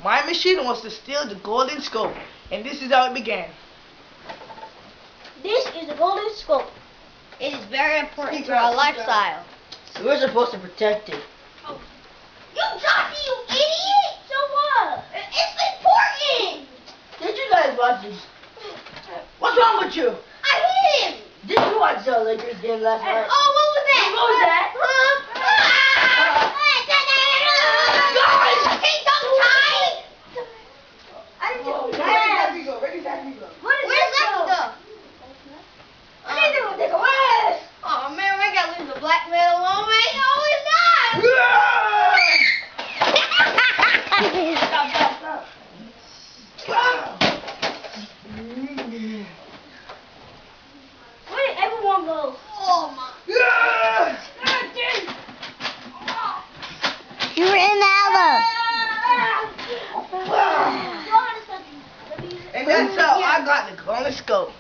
My machine was to steal the golden scope, and this is how it began. This is the golden scope. It is very important to our lifestyle. We're supposed to protect it. Oh. You jockey, you idiot! So what? It's important! Did you guys watch this? What's wrong with you? I hit him! Did you watch the Lakers game last night? Oh, what was that? What was that? Guys! He's so tight! I didn't Whoa, do where that. did Zachary go? Where did Zachary go? Where's that? I didn't do it. West! Oh man, we gotta leave the black man alone, man. He always dies! Stop. Where did everyone go? Oh my. You were in the alley. And that's how I got the golden scope.